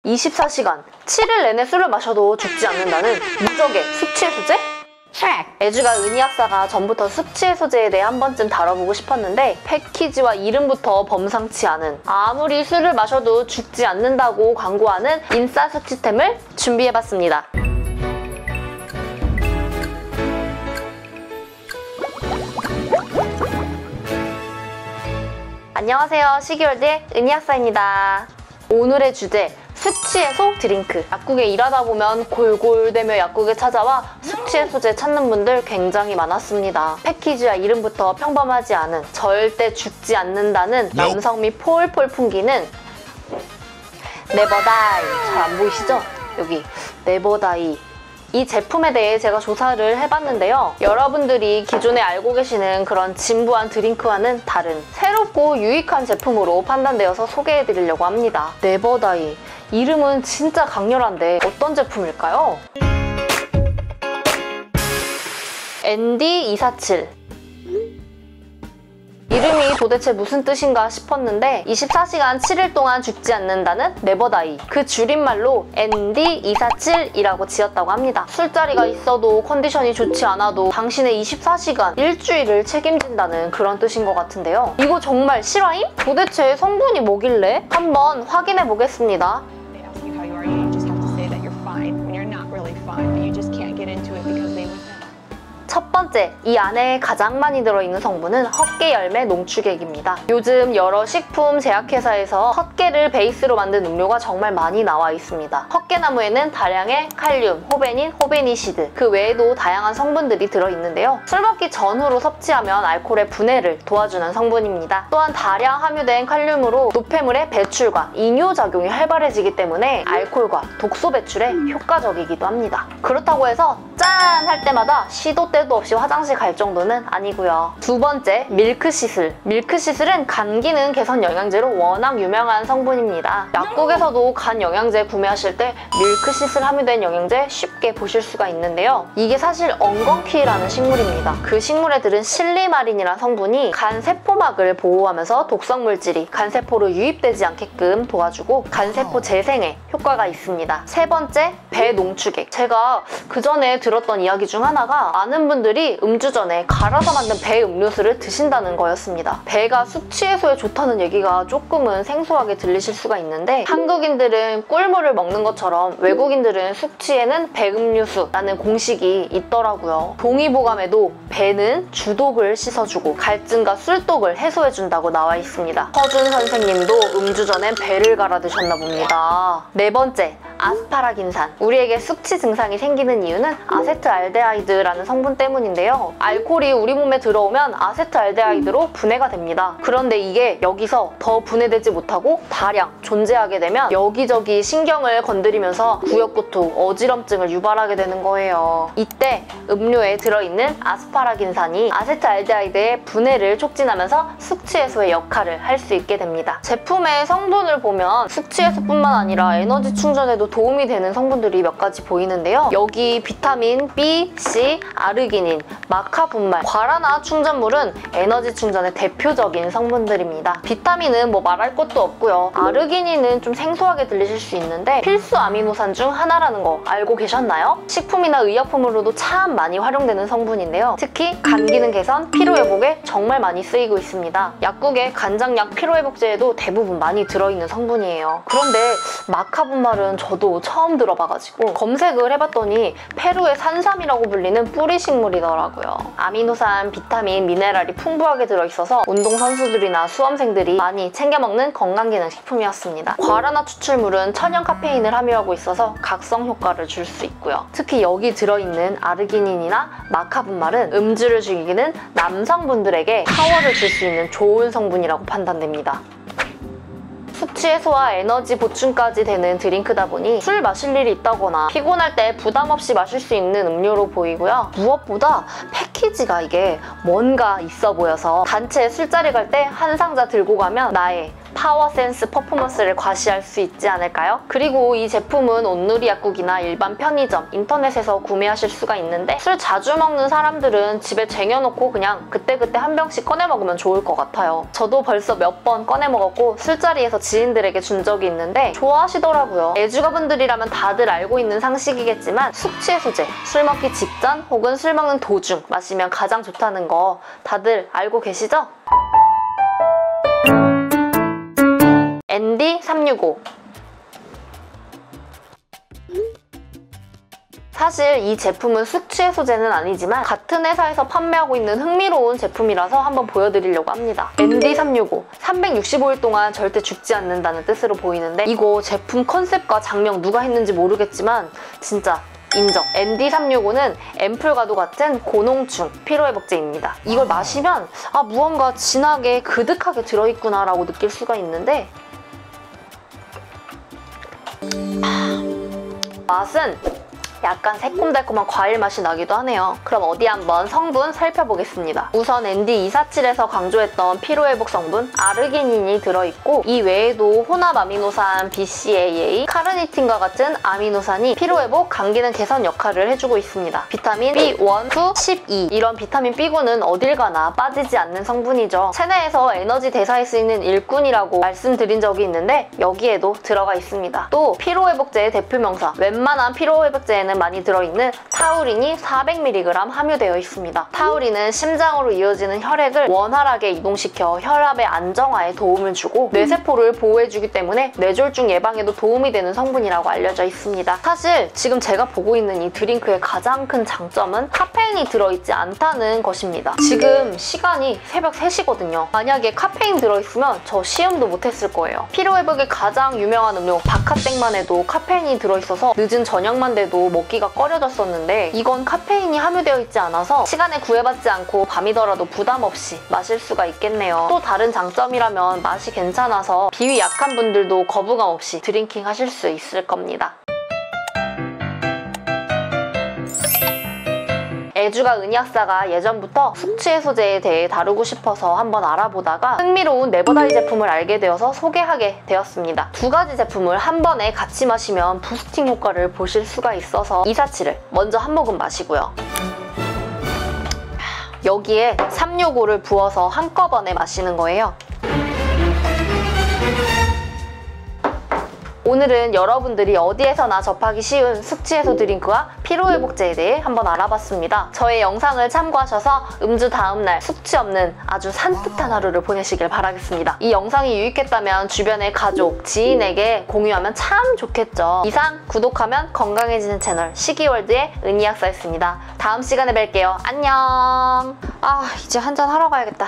24시간 7일 내내 술을 마셔도 죽지 않는다는 무적의 숙취해소제? 애주가 은희학사가 전부터 숙취해소제에 대해 한 번쯤 다뤄보고 싶었는데 패키지와 이름부터 범상치 않은, 아무리 술을 마셔도 죽지 않는다고 광고하는 인싸 숙취템을 준비해봤습니다. 안녕하세요, 시기월드의 은희학사입니다. 오늘의 주제, 숙취해소 드링크. 약국에 일하다 보면 골골대며 약국에 찾아와 숙취해소제 찾는 분들 굉장히 많았습니다. 패키지와 이름부터 평범하지 않은, 절대 죽지 않는다는 남성미 폴폴 풍기는 네버다이. 잘 안 보이시죠? 여기 네버다이. 이 제품에 대해 제가 조사를 해봤는데요. 여러분들이 기존에 알고 계시는 그런 진부한 드링크와는 다른 새롭고 유익한 제품으로 판단되어서 소개해드리려고 합니다. 네버다이. 이름은 진짜 강렬한데 어떤 제품일까요? ND247. 이름이 도대체 무슨 뜻인가 싶었는데 24시간 7일 동안 죽지 않는다는 네버다이. 그 줄임말로 ND247이라고 지었다고 합니다. 술자리가 있어도 컨디션이 좋지 않아도 당신의 24시간, 일주일을 책임진다는 그런 뜻인 것 같은데요. 이거 정말 실화임? 도대체 성분이 뭐길래? 한번 확인해 보겠습니다. 첫 번째, 이 안에 가장 많이 들어있는 성분은 헛개 열매 농축액입니다. 요즘 여러 식품 제약회사에서 헛개를 베이스로 만든 음료가 정말 많이 나와 있습니다. 헛개나무에는 다량의 칼륨, 호베닌, 호베니시드, 그 외에도 다양한 성분들이 들어있는데요. 술 먹기 전후로 섭취하면 알코올의 분해를 도와주는 성분입니다. 또한 다량 함유된 칼륨으로 노폐물의 배출과 이뇨작용이 활발해지기 때문에 알코올과 독소 배출에 효과적이기도 합니다. 그렇다고 해서 짠! 할 때마다 시도 때도 없이 화장실 갈 정도는 아니고요. 두 번째, 밀크시슬. 밀크시슬은 간 기능 개선 영양제로 워낙 유명한 성분입니다. 약국에서도 간 영양제 구매하실 때 밀크시슬 함유된 영양제 쉽게 보실 수가 있는데요. 이게 사실 엉겅퀴라는 식물입니다. 그 식물에 들은 실리마린이라는 성분이 간 세포막을 보호하면서 독성 물질이 간 세포로 유입되지 않게끔 도와주고 간 세포 재생에 효과가 있습니다. 세 번째, 배 농축액. 제가 그 전에 들었던 이야기 중 하나가 많은 분들이 음주 전에 갈아서 만든 배 음료수를 드신다는 거였습니다. 배가 숙취 해소에 좋다는 얘기가 조금은 생소하게 들리실 수가 있는데 한국인들은 꿀물을 먹는 것처럼 외국인들은 숙취에는 배 음료수라는 공식이 있더라고요. 동의보감에도 배는 주독을 씻어주고 갈증과 술독을 해소해준다고 나와 있습니다. 허준 선생님도 음주 전엔 배를 갈아 드셨나 봅니다. 네 번째, 아스파라긴산. 우리에게 숙취 증상이 생기는 이유는 아세트알데하이드라는 성분 때문인데요. 알코올이 우리 몸에 들어오면 아세트알데하이드로 분해가 됩니다. 그런데 이게 여기서 더 분해되지 못하고 다량 존재하게 되면 여기저기 신경을 건드리면서 구역구토, 어지럼증을 유발하게 되는 거예요. 이때 음료에 들어있는 아스파라긴산이 아세트알데하이드의 분해를 촉진하면서 숙취 해소의 역할을 할 수 있게 됩니다. 제품의 성분을 보면 숙취 해소뿐만 아니라 에너지 충전에도 도움이 되는 성분들이 몇 가지 보이는데요. 여기 비타민 B, C, 아르기닌, 마카 분말, 과라나 충전물은 에너지 충전의 대표적인 성분들입니다. 비타민은 뭐 말할 것도 없고요. 아르기닌은 좀 생소하게 들리실 수 있는데 필수 아미노산 중 하나라는 거 알고 계셨나요? 식품이나 의약품으로도 참 많이 활용되는 성분인데요. 특히 간 기능 개선, 피로회복에 정말 많이 쓰이고 있습니다. 약국의 간장약 피로회복제에도 대부분 많이 들어있는 성분이에요. 그런데 마카 분말은 저도 처음 들어봐가지고 검색을 해봤더니 페루의 산삼이라고 불리는 뿌리 식물이더라고요. 아미노산, 비타민, 미네랄이 풍부하게 들어있어서 운동선수들이나 수험생들이 많이 챙겨 먹는 건강기능식품이었습니다. 과라나 추출물은 천연 카페인을 함유하고 있어서 각성 효과를 줄 수 있고요. 특히 여기 들어있는 아르기닌이나 마카 분말은 음주를 즐기는 남성분들에게 파워를 줄 수 있는 좋은 성분이라고 판단됩니다. 숙취 해소와 에너지 보충까지 되는 드링크다 보니 술 마실 일이 있다거나 피곤할 때 부담 없이 마실 수 있는 음료로 보이고요. 무엇보다 패키지가 이게 뭔가 있어 보여서 단체 술자리 갈 때 한 상자 들고 가면 나의 파워 센스 퍼포먼스를 과시할 수 있지 않을까요? 그리고 이 제품은 온누리 약국이나 일반 편의점, 인터넷에서 구매하실 수가 있는데 술 자주 먹는 사람들은 집에 쟁여놓고 그냥 그때그때 한 병씩 꺼내 먹으면 좋을 것 같아요. 저도 벌써 몇 번 꺼내 먹었고 술자리에서 지인들에게 준 적이 있는데 좋아하시더라고요. 애주가분들이라면 다들 알고 있는 상식이겠지만 숙취 해소제, 술 먹기 직전 혹은 술 먹는 도중 마시면 가장 좋다는 거 다들 알고 계시죠? ND365. 사실 이 제품은 숙취 해소제는 아니지만 같은 회사에서 판매하고 있는 흥미로운 제품이라서 한번 보여드리려고 합니다. ND365. 365일 동안 절대 죽지 않는다는 뜻으로 보이는데 이거 제품 컨셉과 장명 누가 했는지 모르겠지만 진짜 인정! ND365는 앰플과도 같은 고농축 피로회복제입니다. 이걸 마시면 무언가 진하게 그득하게 들어있구나 라고 느낄 수가 있는데 맛은 약간 새콤달콤한 과일 맛이 나기도 하네요. 그럼 어디 한번 성분 살펴보겠습니다. 우선 ND247에서 강조했던 피로회복 성분 아르기닌이 들어있고 이 외에도 혼합 아미노산 BCAA, 카르니틴과 같은 아미노산이 피로회복, 감기능 개선 역할을 해주고 있습니다. 비타민 B1, 2, 12 이런 비타민 B군은 어딜 가나 빠지지 않는 성분이죠. 체내에서 에너지 대사에 쓰이는 일꾼이라고 말씀드린 적이 있는데 여기에도 들어가 있습니다. 또 피로회복제의 대표명사 웬만한 피로회복제에는 많이 들어있는 타우린이 400mg 함유되어 있습니다. 타우린은 심장으로 이어지는 혈액을 원활하게 이동시켜 혈압의 안정화에 도움을 주고 뇌세포를 보호해주기 때문에 뇌졸중 예방에도 도움이 되는 성분이라고 알려져 있습니다. 사실 지금 제가 보고 있는 이 드링크의 가장 큰 장점은 카페인이 들어있지 않다는 것입니다. 지금 시간이 새벽 3시거든요. 만약에 카페인 들어있으면 저 시험도 못했을 거예요. 피로회복에 가장 유명한 음료 바카땡만 해도 카페인이 들어있어서 늦은 저녁만 돼도 먹기가 꺼려졌었는데 이건 카페인이 함유되어 있지 않아서 시간에 구애받지 않고 밤이더라도 부담 없이 마실 수가 있겠네요. 또 다른 장점이라면 맛이 괜찮아서 비위 약한 분들도 거부감 없이 드링킹 하실 수 있을 겁니다. 애주가 은약사가 예전부터 숙취 해소제에 대해 다루고 싶어서 한번 알아보다가 흥미로운 네버다이 제품을 알게 되어서 소개하게 되었습니다. 두 가지 제품을 한 번에 같이 마시면 부스팅 효과를 보실 수가 있어서 247을 먼저 한 모금 마시고요. 여기에 365를 부어서 한꺼번에 마시는 거예요. 오늘은 여러분들이 어디에서나 접하기 쉬운 숙취 해소 드링크와 피로회복제에 대해 한번 알아봤습니다. 저의 영상을 참고하셔서 음주 다음날 숙취 없는 아주 산뜻한 하루를 보내시길 바라겠습니다. 이 영상이 유익했다면 주변의 가족, 지인에게 공유하면 참 좋겠죠. 이상 구독하면 건강해지는 채널 시기월드의 은희약사였습니다. 다음 시간에 뵐게요. 안녕! 이제 한잔 하러 가야겠다.